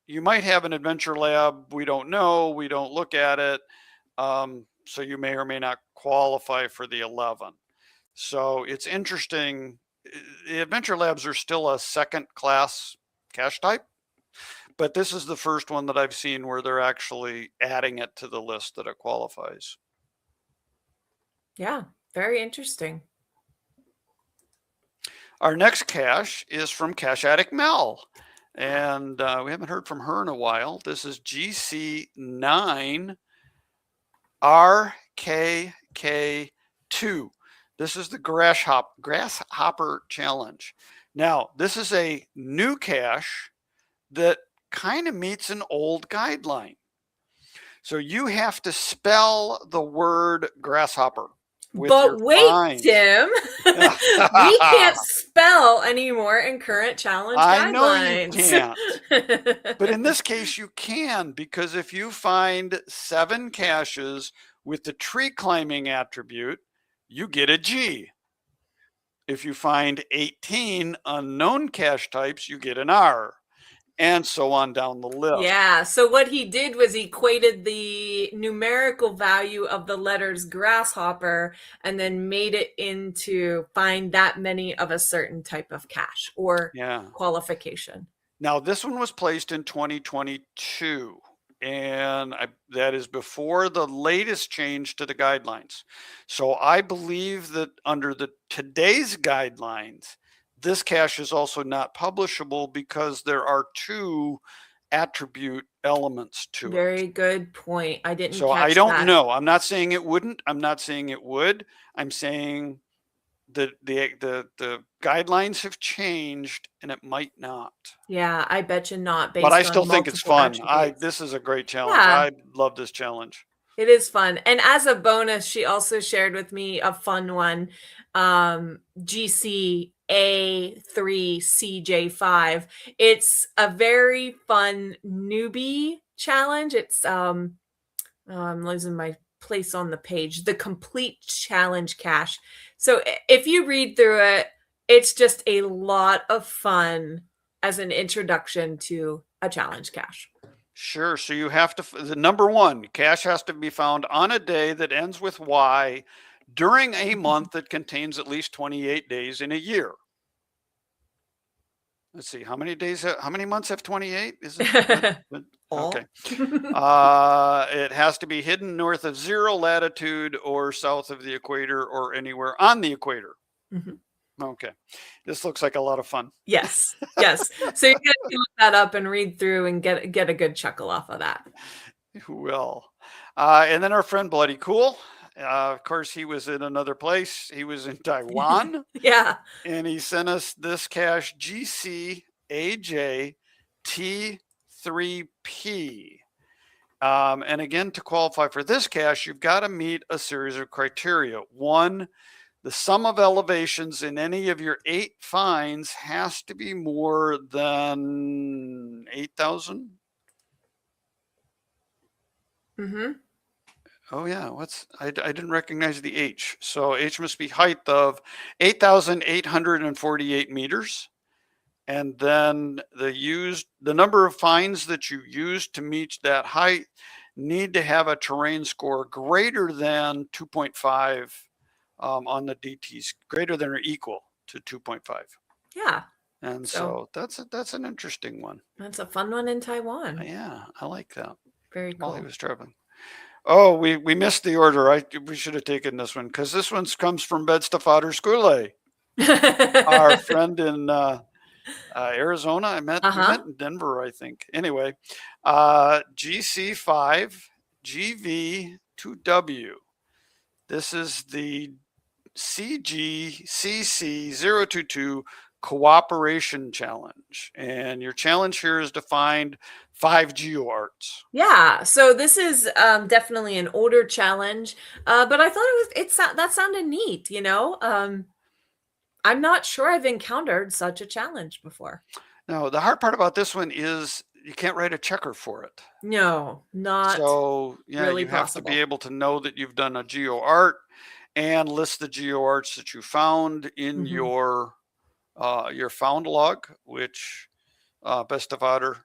you might have an Adventure Lab. We don't know. We don't look at it. So you may or may not qualify for the 11. So it's interesting. The Adventure Labs are still a second class cache type, but this is the first one that I've seen where they're actually adding it to the list that it qualifies. Yeah, very interesting. Our next cache is from Cache Addict Mel, and we haven't heard from her in a while. This is GC9RKK2. This is the Grasshopper Challenge. Now, this is a new cache that kind of meets an old guideline. So you have to spell the word grasshopper. But wait, Tim, we can't spell anymore in current challenge guidelines. I know you can't. But in this case, you can, because if you find 7 caches with the tree climbing attribute, you get a G. If you find 18 unknown cache types, you get an R. And so on down the list. Yeah, so what he did was he equated the numerical value of the letters grasshopper and then made it into find that many of a certain type of cache or qualification. Now, this one was placed in 2022, and that is before the latest change to the guidelines. So I believe that under today's guidelines, this cache is also not publishable because there are 2 attribute elements to it. Very good point. I didn't So catch I don't that. know. I'm not saying it wouldn't. I'm not saying it would. I'm saying the guidelines have changed, and it might not. Yeah, I bet you not, But I based still on think it's multiple fun. attributes. This is a great challenge. Yeah. I love this challenge. It is fun. And as a bonus, she also shared with me a fun one, GC A3CJ5. It's a very fun newbie challenge. It's I'm losing my place on the page. The complete challenge cache. So if you read through it, it's just a lot of fun as an introduction to a challenge cache. Sure. So you have to, the number one, cache has to be found on a day that ends with Y during a month that contains at least 28 days in a year. Let's see, how many months have 28? Is it? Okay. It has to be hidden north of 0 latitude or south of the equator or anywhere on the equator. Mhm. Okay. This looks like a lot of fun. Yes. Yes. So you can look that up and read through and get a good chuckle off of that. Well, and then our friend Bloody Cool. Of course, he was in another place. He was in Taiwan. Yeah. And he sent us this cache GCAJT3P. And again, to qualify for this cache, you've got to meet a series of criteria. One, the sum of elevations in any of your 8 finds has to be more than 8,000. Mm-hmm. Oh yeah, I didn't recognize the H. So H must be height of 8,848 meters. And then the number of finds that you used to meet that height need to have a terrain score greater than 2.5 on the DTs, greater than or equal to 2.5. Yeah. And so that's an interesting one. That's a fun one in Taiwan. Yeah, I like that. Very cool. While he was traveling. Oh, we missed the order. We should have taken this one because this one comes from Bedstafader Skule, our friend in Arizona. We met in Denver, I think. Anyway, GC5 GV2W. This is the CGCC022 Cooperation Challenge. And your challenge here is to find 5 GeoArts. Yeah, so this is definitely an older challenge, but I thought that sounded neat, you know? I'm not sure I've encountered such a challenge before. No, the hard part about this one is you can't write a checker for it. No, not so yeah, really you have possible. to be able to know that you've done a GeoArt and list the GeoArts that you found in your found log, which Bedstafader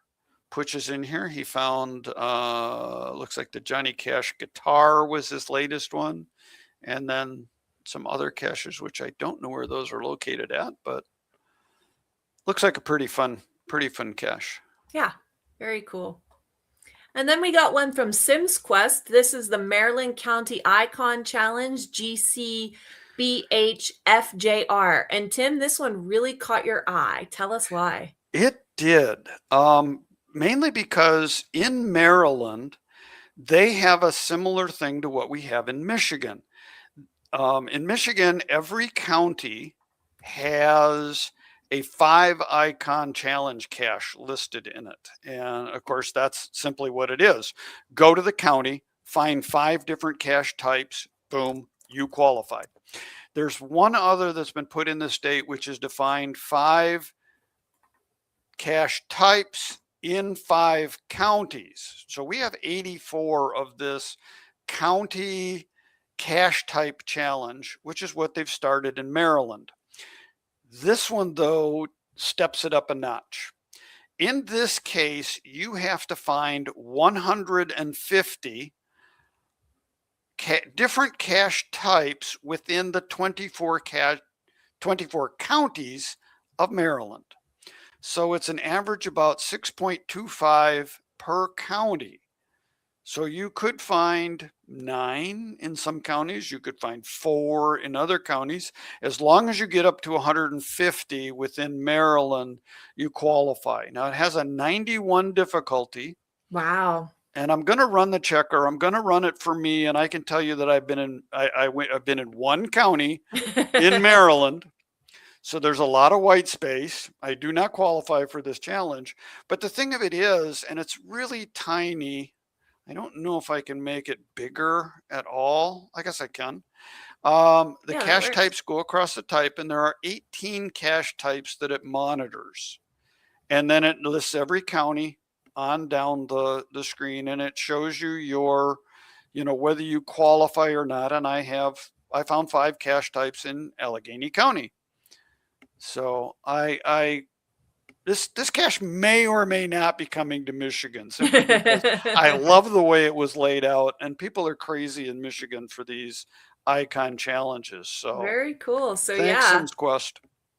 pushes in here. He found looks like the Johnny Cash guitar was his latest one, and then some other caches which I don't know where those are located at, but looks like a pretty fun cache. Yeah, very cool. And then we got one from Sims Quest. This is the Maryland County Icon Challenge, GCBHFJR. And Tim, this one really caught your eye. Tell us why. It did. Mainly because in Maryland, they have a similar thing to what we have in Michigan. In Michigan, every county has a 5 icon challenge cache listed in it. And of course, that's simply what it is. Go to the county, find 5 different cache types, boom, you qualified. There's one other that's been put in the state, which is to find 5 cache types in 5 counties. So we have 84 of this county cache type challenge, which is what they've started in Maryland. This one, though, steps it up a notch. In this case, you have to find 150 different cache types within the 24 counties of Maryland. So it's an average about 6.25 per county. So you could find 9 in some counties, you could find 4 in other counties. As long as you get up to 150 within Maryland, you qualify. Now it has a 91 difficulty. Wow. and I'm going to run the checker. I'm going to run it for me. And I can tell you that I've been in one county in Maryland. So there's a lot of white space. I do not qualify for this challenge, but the thing of it is, and it's really tiny. I don't know if I can make it bigger at all. I guess I can. The Yeah, that cache works. types go across the type, and there are 18 cache types that it monitors. And then it lists every county on down the screen, and it shows you your, whether you qualify or not. And I found 5 cache types in Allegheny County. So this cache may or may not be coming to Michigan, simply because I love the way it was laid out, and people are crazy in Michigan for these icon challenges. So Very cool. So thanks, yeah. SimsQuest.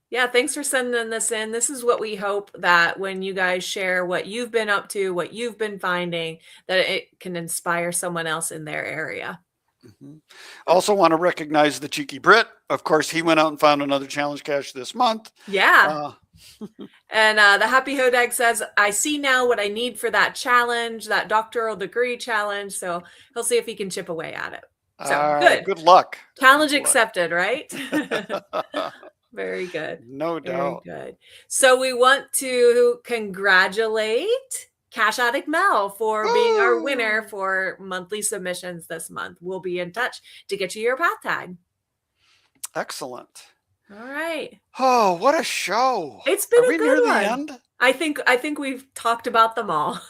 Yeah, thanks for sending this in. This is what we hope that when you guys share what you've been up to, what you've been finding, that it can inspire someone else in their area. Also want to recognize the cheeky Brit. Of course, he went out and found another challenge cache this month. Yeah. And the Happy Hodag says, I see now what I need for that challenge, that doctoral degree challenge. So he'll see if he can chip away at it. So good. Good luck. Challenge Good accepted, right? Very good. No doubt. Very good. So we want to congratulate Cache Addict Mel for being our winner for monthly submissions this month. We'll be in touch to get you your path tag. Excellent. All right. Oh, what a show. It's been Are a we good near one. the end? I think we've talked about them all.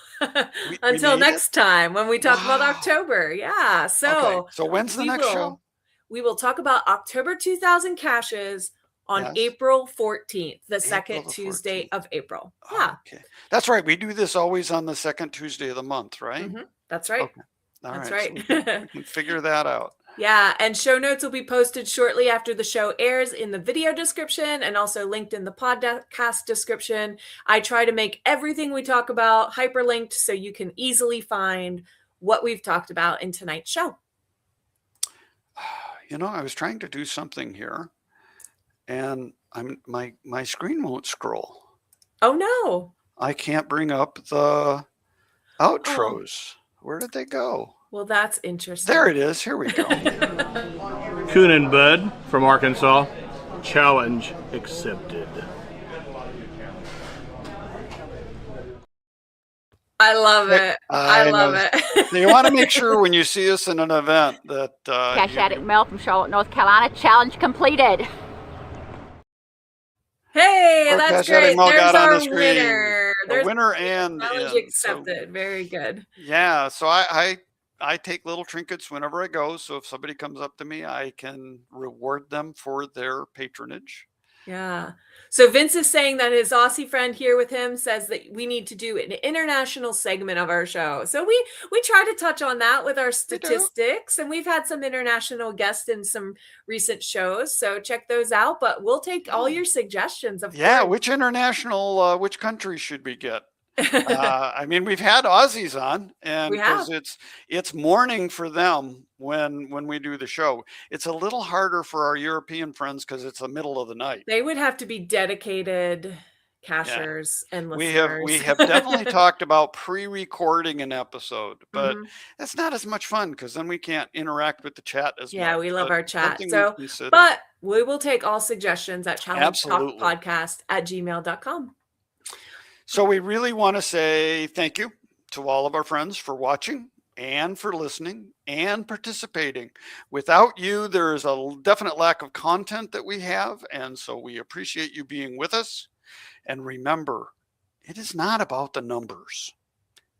Until made next time when we talk about October. Yeah. So, okay. So when's the next show? We will talk about October 2000 caches on April 14th, the second Tuesday of April. Yeah. Okay. That's right. We do this always on the second Tuesday of the month, right? Mm-hmm. That's right. Okay. That's right. right. So we can figure that out. Yeah, and show notes will be posted shortly after the show airs in the video description and also linked in the podcast description. I try to make everything we talk about hyperlinked so you can easily find what we've talked about in tonight's show. I was trying to do something here, and my screen won't scroll. Oh no! I can't bring up the outros. Where did they go? Well, that's interesting. There it is. Here we go. Coon and Bud from Arkansas. Challenge accepted. I love it. I love it. So you want to make sure when you see us in an event that Cache Addict Mel from Charlotte, North Carolina. Challenge completed. Hey, that's great. There's our winner. The winner and challenge accepted. So, very good. Yeah. So I take little trinkets whenever I go. So if somebody comes up to me, I can reward them for their patronage. Yeah. So Vince is saying that his Aussie friend here with him says that we need to do an international segment of our show. So we try to touch on that with our statistics, and we've had some international guests in some recent shows. So check those out. But we'll take all your suggestions. Of course. Which international, which country should we get? I mean, we've had Aussies on, and because it's morning for them when we do the show. It's a little harder for our European friends because it's the middle of the night. They would have to be dedicated cachers and listeners. We have definitely talked about pre-recording an episode, but that's not as much fun because then we can't interact with the chat as much. Yeah, we love our chat. So, but we will take all suggestions at challengetalkpodcast@gmail.com. So we really want to say thank you to all of our friends for watching and for listening and participating. Without you, there is a definite lack of content that we have. And so we appreciate you being with us. And remember, it is not about the numbers.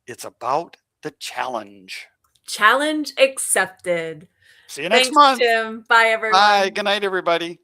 It's about the challenge. Challenge accepted. See you next month. Jim. Bye, everyone. Bye. Good night, everybody.